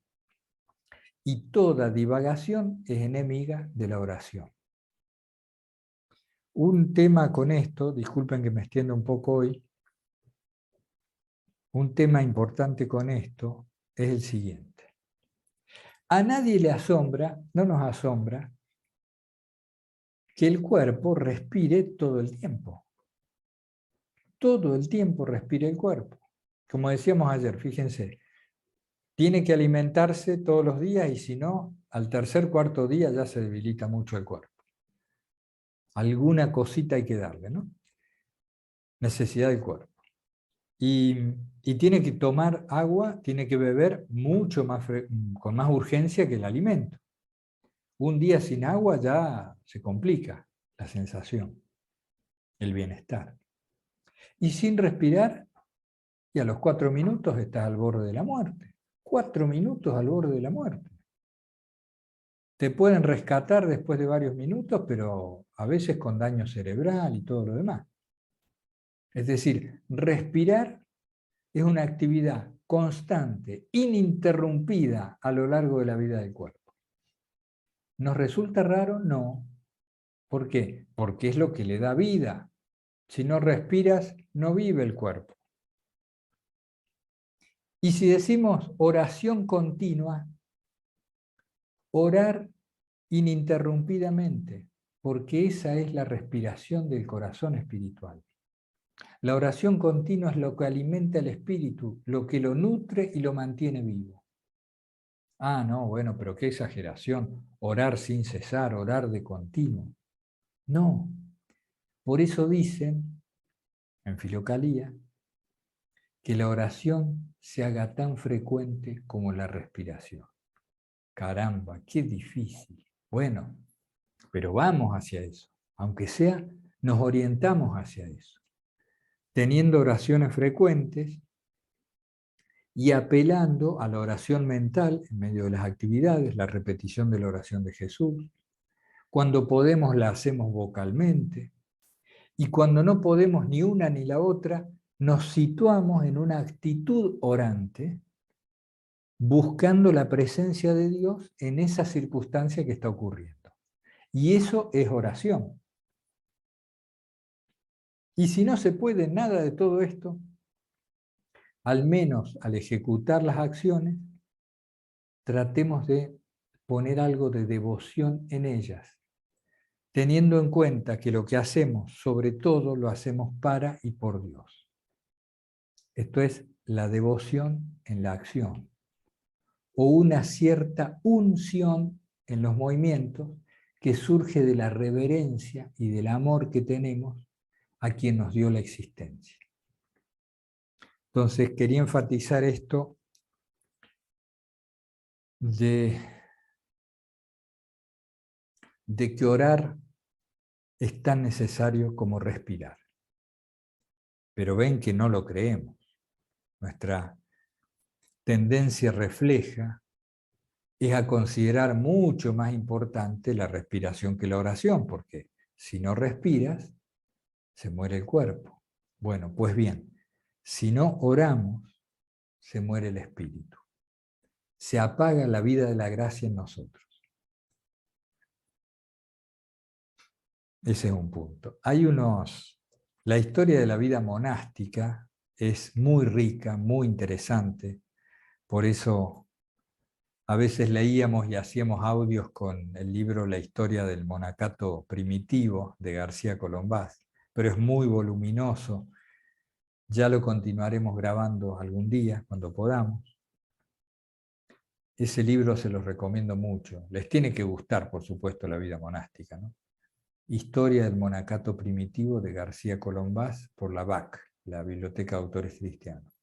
Y toda divagación es enemiga de la oración. Un tema con esto, disculpen que me extienda un poco hoy, un tema importante con esto es el siguiente. A nadie le asombra, no nos asombra, que el cuerpo respire todo el tiempo. Todo el tiempo respire el cuerpo. Como decíamos ayer, fíjense, tiene que alimentarse todos los días y si no, al tercer, cuarto día ya se debilita mucho el cuerpo. Alguna cosita hay que darle, ¿no? Necesidad del cuerpo. Y tiene que tomar agua, tiene que beber mucho más, con más urgencia que el alimento. Un día sin agua ya se complica la sensación, el bienestar. Y sin respirar, y a los 4 minutos estás al borde de la muerte. 4 minutos al borde de la muerte. Te pueden rescatar después de varios minutos, pero a veces con daño cerebral y todo lo demás. Es decir, respirar es una actividad constante, ininterrumpida a lo largo de la vida del cuerpo. ¿Nos resulta raro? No. ¿Por qué? Porque es lo que le da vida. Si no respiras, no vive el cuerpo. Y si decimos oración continua, orar ininterrumpidamente, porque esa es la respiración del corazón espiritual. La oración continua es lo que alimenta el espíritu, lo que lo nutre y lo mantiene vivo. Ah, no, bueno, pero qué exageración, orar sin cesar, orar de continuo. No, por eso dicen, en Filocalía, que la oración se haga tan frecuente como la respiración. Caramba, qué difícil. Bueno, pero vamos hacia eso. Aunque sea, nos orientamos hacia eso. Teniendo oraciones frecuentes y apelando a la oración mental en medio de las actividades, la repetición de la oración de Jesús. Cuando podemos la hacemos vocalmente. Y cuando no podemos ni una ni la otra, nos situamos en una actitud orante, buscando la presencia de Dios en esa circunstancia que está ocurriendo. Y eso es oración. Y si no se puede nada de todo esto, al menos al ejecutar las acciones, tratemos de poner algo de devoción en ellas, teniendo en cuenta que lo que hacemos, sobre todo, lo hacemos para y por Dios. Esto es la devoción en la acción, o una cierta unción en los movimientos que surge de la reverencia y del amor que tenemos a quien nos dio la existencia. Entonces, quería enfatizar esto de que orar es tan necesario como respirar. Pero ven que no lo creemos. Nuestra tendencia refleja es a considerar mucho más importante la respiración que la oración, porque si no respiras, se muere el cuerpo. Bueno, pues bien, si no oramos, se muere el espíritu. Se apaga la vida de la gracia en nosotros. Ese es un punto. La historia de la vida monástica es muy rica, muy interesante. Por eso a veces leíamos y hacíamos audios con el libro La historia del monacato primitivo de García Colombás, pero es muy voluminoso. Ya lo continuaremos grabando algún día, cuando podamos. Ese libro se los recomiendo mucho. Les tiene que gustar, por supuesto, la vida monástica, ¿no? Historia del monacato primitivo de García Colombás por la BAC, la Biblioteca de Autores Cristianos.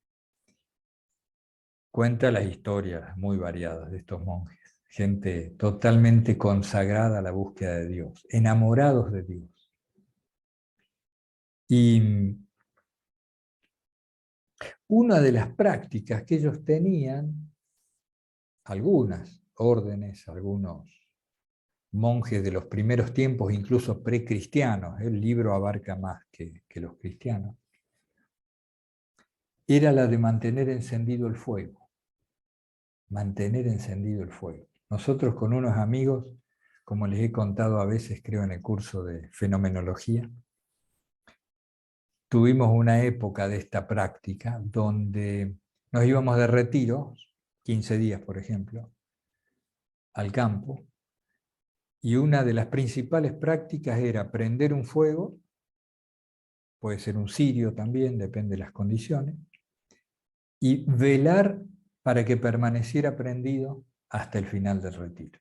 Cuenta las historias muy variadas de estos monjes, gente totalmente consagrada a la búsqueda de Dios, enamorados de Dios. Y una de las prácticas que ellos tenían, algunas órdenes, algunos monjes de los primeros tiempos, incluso precristianos, el libro abarca más que los cristianos, era la de mantener encendido el fuego. Mantener encendido el fuego. Nosotros con unos amigos, como les he contado a veces, creo en el curso de fenomenología, tuvimos una época de esta práctica donde nos íbamos de retiro, 15 días por ejemplo, al campo, y una de las principales prácticas era prender un fuego, puede ser un cirio también, depende de las condiciones, y velar para que permaneciera prendido hasta el final del retiro.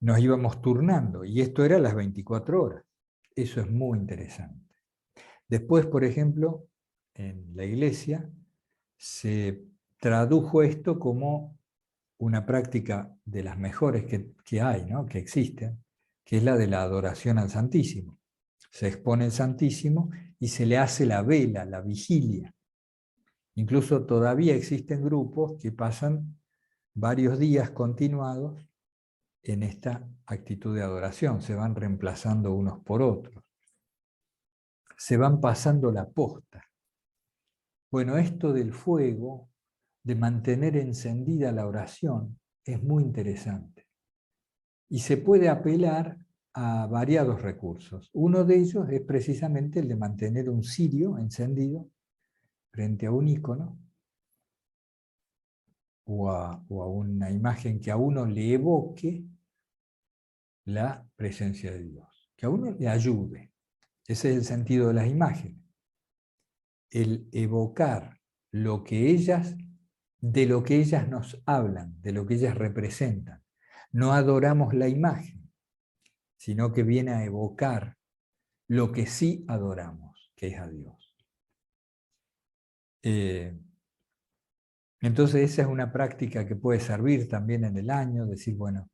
Nos íbamos turnando, y esto era las 24 horas. Eso es muy interesante. Después, por ejemplo, en la iglesia se tradujo esto como una práctica de las mejores que hay, ¿no? Que existen, que es la de la adoración al Santísimo. Se expone el Santísimo y se le hace la vela, la vigilia. Incluso todavía existen grupos que pasan varios días continuados en esta actitud de adoración, se van reemplazando unos por otros, se van pasando la posta. Bueno, esto del fuego, de mantener encendida la oración, es muy interesante. Y se puede apelar a variados recursos. Uno de ellos es precisamente el de mantener un cirio encendido frente a un ícono o a una imagen que a uno le evoque la presencia de Dios, que a uno le ayude. Ese es el sentido de las imágenes. El evocar lo que ellas, de lo que ellas nos hablan, de lo que ellas representan. No adoramos la imagen, sino que viene a evocar lo que sí adoramos, que es a Dios. Entonces esa es una práctica que puede servir también en el año, decir, bueno,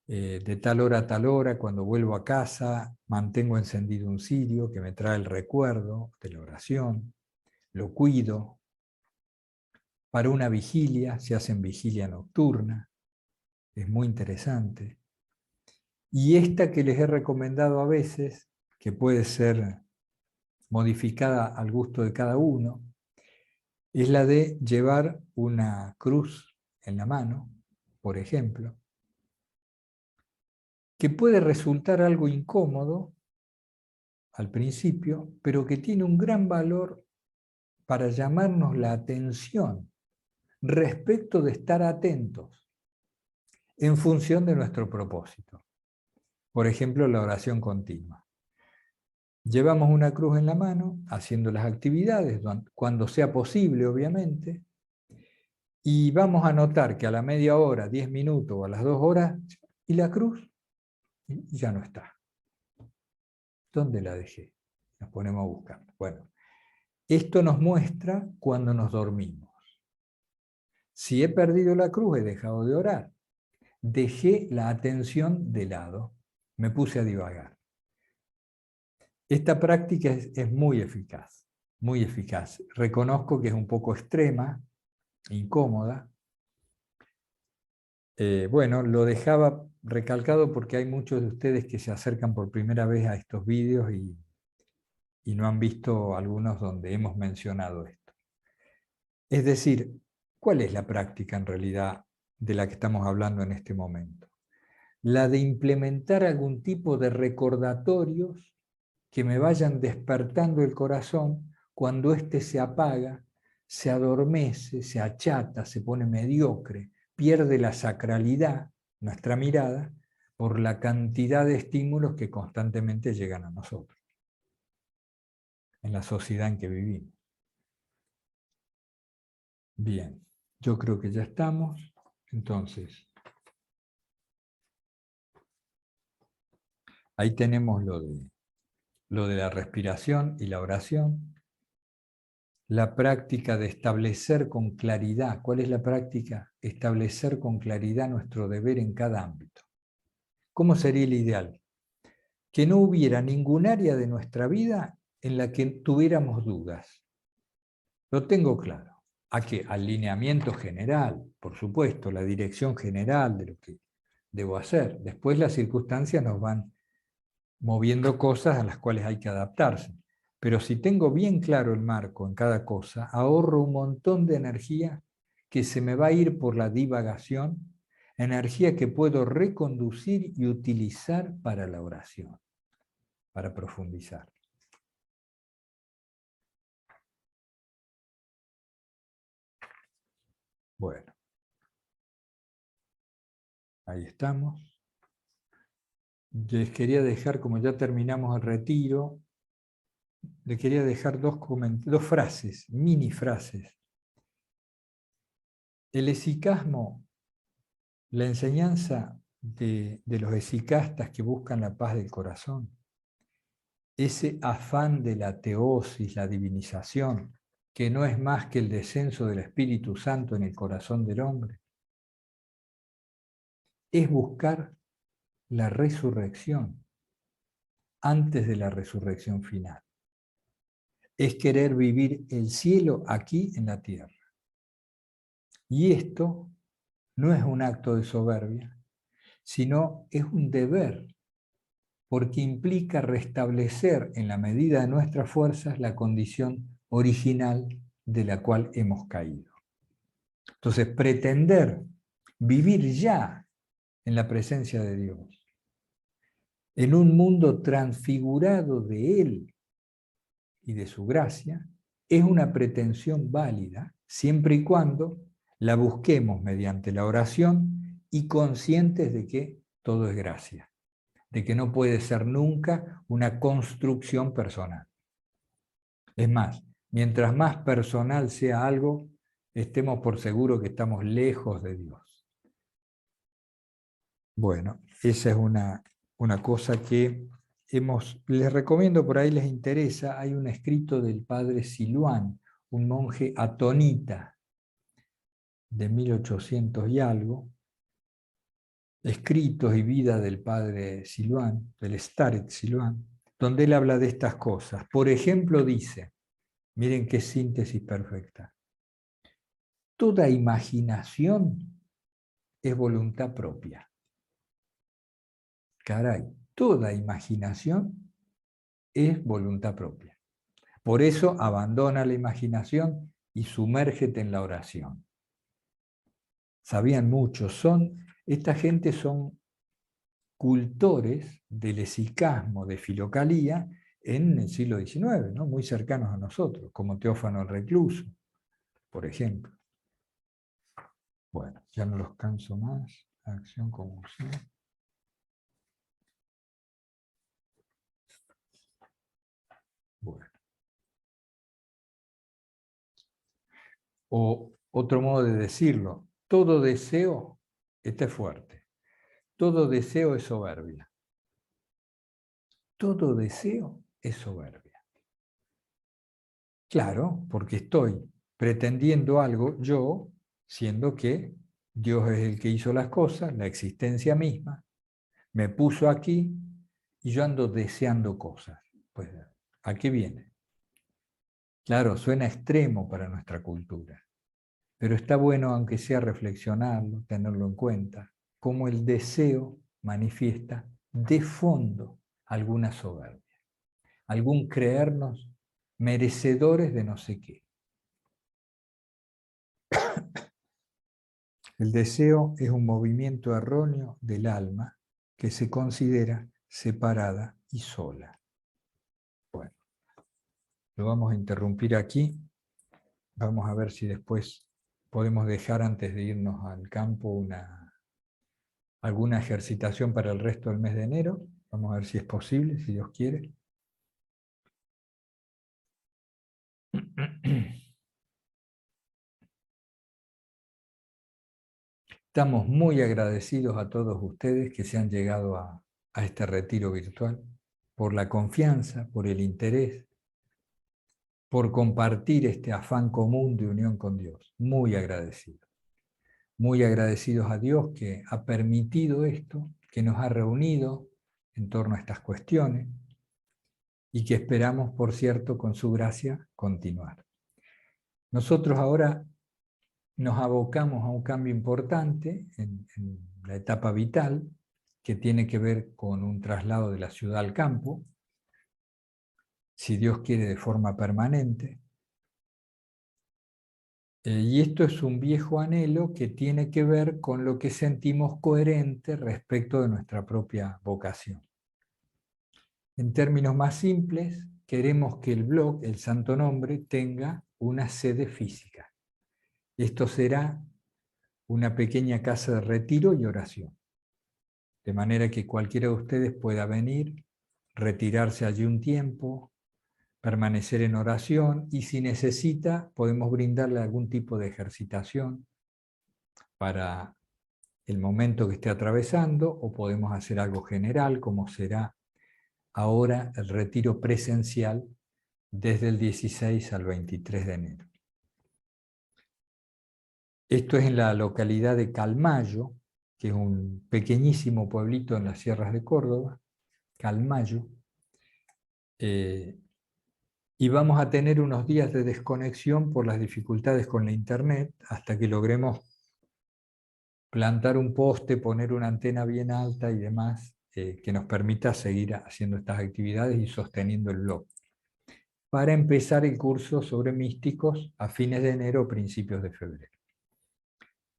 de tal hora a tal hora, cuando vuelvo a casa, mantengo encendido un cirio que me trae el recuerdo de la oración, lo cuido. Para una vigilia, se hacen vigilia nocturna, es muy interesante. Y esta que les he recomendado a veces, que puede ser modificada al gusto de cada uno, es la de llevar una cruz en la mano, por ejemplo, que puede resultar algo incómodo al principio, pero que tiene un gran valor para llamarnos la atención respecto de estar atentos en función de nuestro propósito. Por ejemplo, la oración continua. Llevamos una cruz en la mano, haciendo las actividades, cuando sea posible, obviamente, y vamos a notar que a la media hora, 10 minutos o a las 2 horas, y la cruz ya no está. ¿Dónde la dejé? Nos ponemos a buscar. Bueno, esto nos muestra cuando nos dormimos. Si he perdido la cruz, he dejado de orar. Dejé la atención de lado. Me puse a divagar. Esta práctica es muy eficaz, muy eficaz. Reconozco que es un poco extrema, incómoda. Bueno, lo dejaba recalcado porque hay muchos de ustedes que se acercan por primera vez a estos vídeos y no han visto algunos donde hemos mencionado esto. Es decir, ¿cuál es la práctica en realidad de la que estamos hablando en este momento? La de implementar algún tipo de recordatorios que me vayan despertando el corazón cuando éste se apaga, se adormece, se achata, se pone mediocre, pierde la sacralidad, nuestra mirada, por la cantidad de estímulos que constantemente llegan a nosotros, en la sociedad en que vivimos. Bien, yo creo que ya estamos. Entonces, ahí tenemos lo de la respiración y la oración. La práctica de establecer con claridad. ¿Cuál es la práctica? Establecer con claridad nuestro deber en cada ámbito. ¿Cómo sería el ideal? Que no hubiera ningún área de nuestra vida en la que tuviéramos dudas. Lo tengo claro. ¿A qué? Al lineamiento general, por supuesto, la dirección general de lo que debo hacer. Después las circunstancias nos van moviendo cosas a las cuales hay que adaptarse. Pero si tengo bien claro el marco en cada cosa, ahorro un montón de energía que se me va a ir por la divagación, energía que puedo reconducir y utilizar para la oración, para profundizar. Bueno, ahí estamos. Les quería dejar, como ya terminamos el retiro, les quería dejar dos frases, mini frases, El esicasmo, la enseñanza de los esicastas que buscan la paz del corazón, ese afán de la teosis, la divinización, que no es más que el descenso del Espíritu Santo en el corazón del hombre, es buscar la resurrección antes de la resurrección final. Es querer vivir el cielo aquí en la tierra. Y esto no es un acto de soberbia, sino es un deber, porque implica restablecer en la medida de nuestras fuerzas la condición original de la cual hemos caído. Entonces, pretender vivir ya en la presencia de Dios, en un mundo transfigurado de Él y de su gracia, es una pretensión válida, siempre y cuando la busquemos mediante la oración y conscientes de que todo es gracia, de que no puede ser nunca una construcción personal. Es más, mientras más personal sea algo, estemos por seguro que estamos lejos de Dios. Bueno, esa es una cosa que les recomiendo, por ahí les interesa. Hay un escrito del padre Siluán, un monje atonita de 1800 y algo, escritos y vida del padre Siluán, del Staret Siluán, donde él habla de estas cosas. Por ejemplo, dice, miren qué síntesis perfecta: toda imaginación es voluntad propia. Caray, toda imaginación es voluntad propia. Por eso abandona la imaginación y sumérgete en la oración. Sabían muchos, esta gente son cultores del esicasmo de Filocalía en el siglo XIX, ¿no? Muy cercanos a nosotros, como Teófano el Recluso, por ejemplo. Bueno, ya no los canso más. Acción, convulsión. Bueno. O otro modo de decirlo, todo deseo, este es fuerte, todo deseo es soberbia. Todo deseo es soberbia. Claro, porque estoy pretendiendo algo yo, siendo que Dios es el que hizo las cosas, la existencia misma, me puso aquí y yo ando deseando cosas. Pues, ¿a qué viene? Claro, suena extremo para nuestra cultura, pero está bueno, aunque sea reflexionarlo, tenerlo en cuenta, cómo el deseo manifiesta de fondo alguna soberbia, algún creernos merecedores de no sé qué. El deseo es un movimiento erróneo del alma que se considera separada y sola. Bueno, lo vamos a interrumpir aquí. Vamos a ver si después podemos dejar, antes de irnos al campo, alguna ejercitación para el resto del mes de enero. Vamos a ver si es posible, si Dios quiere. Estamos muy agradecidos a todos ustedes que se han llegado a este retiro virtual, por la confianza, por el interés, por compartir este afán común de unión con Dios. Muy agradecidos. Muy agradecidos a Dios que ha permitido esto, que nos ha reunido en torno a estas cuestiones y que esperamos, por cierto, con su gracia, continuar. Nosotros ahora nos abocamos a un cambio importante en la etapa vital, que tiene que ver con un traslado de la ciudad al campo, si Dios quiere, de forma permanente. Y esto es un viejo anhelo que tiene que ver con lo que sentimos coherente respecto de nuestra propia vocación. En términos más simples, queremos que el blog, el Santo Nombre, tenga una sede física. Esto será una pequeña casa de retiro y oración, de manera que cualquiera de ustedes pueda venir, retirarse allí un tiempo, permanecer en oración, y si necesita podemos brindarle algún tipo de ejercitación para el momento que esté atravesando, o podemos hacer algo general, como será ahora el retiro presencial desde el 16 al 23 de enero. Esto es en la localidad de Calmayo, que es un pequeñísimo pueblito en las sierras de Córdoba, Calmayo, y vamos a tener unos días de desconexión por las dificultades con la internet, hasta que logremos plantar un poste, poner una antena bien alta y demás, que nos permita seguir haciendo estas actividades y sosteniendo el blog, para empezar el curso sobre místicos a fines de enero o principios de febrero,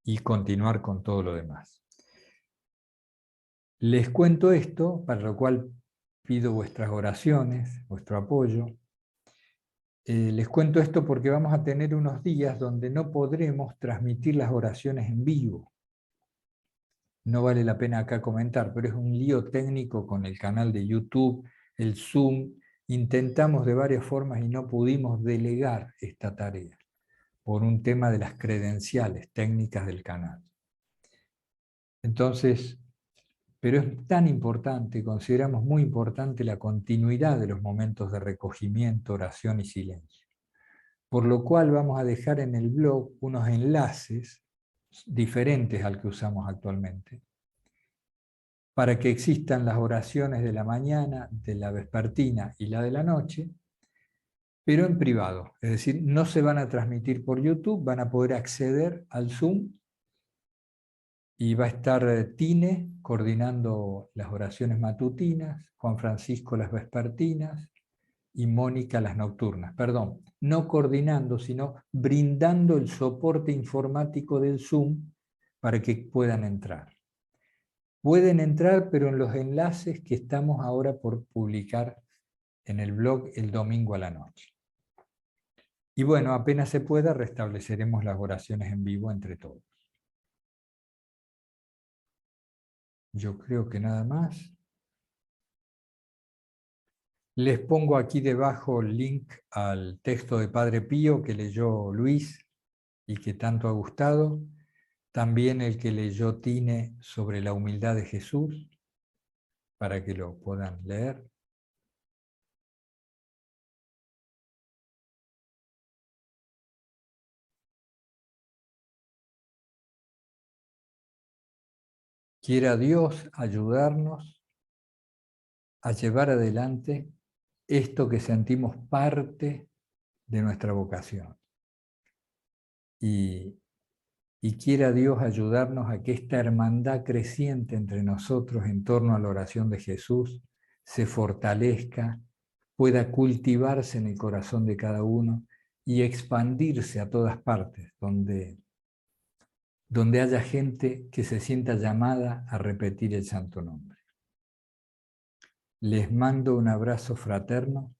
y continuar con todo lo demás. Les cuento esto, para lo cual pido vuestras oraciones, vuestro apoyo. Les cuento esto porque vamos a tener unos días donde no podremos transmitir las oraciones en vivo. No vale la pena acá comentar, pero es un lío técnico con el canal de YouTube, el Zoom. Intentamos de varias formas y no pudimos delegar esta tarea por un tema de las credenciales técnicas del canal. Entonces, pero es tan importante, consideramos muy importante la continuidad de los momentos de recogimiento, oración y silencio. Por lo cual vamos a dejar en el blog unos enlaces diferentes al que usamos actualmente, para que existan las oraciones de la mañana, de la vespertina y la de la noche, pero en privado. Es decir, no se van a transmitir por YouTube, van a poder acceder al Zoom, y va a estar Tine coordinando las oraciones matutinas, Juan Francisco las vespertinas y Mónica las nocturnas. Perdón, no coordinando, sino brindando el soporte informático del Zoom para que puedan entrar. Pueden entrar, pero en los enlaces que estamos ahora por publicar en el blog el domingo a la noche. Y bueno, apenas se pueda, restableceremos las oraciones en vivo entre todos. Yo creo que nada más. Les pongo aquí debajo el link al texto de Padre Pío que leyó Luis y que tanto ha gustado. También el que leyó Tine sobre la humildad de Jesús, para que lo puedan leer. Quiera Dios ayudarnos a llevar adelante esto que sentimos parte de nuestra vocación. Y quiera Dios ayudarnos a que esta hermandad creciente entre nosotros en torno a la oración de Jesús se fortalezca, pueda cultivarse en el corazón de cada uno y expandirse a todas partes, donde haya gente que se sienta llamada a repetir el santo nombre. Les mando un abrazo fraterno,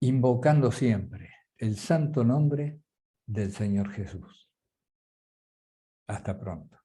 invocando siempre el santo nombre del Señor Jesús. Hasta pronto.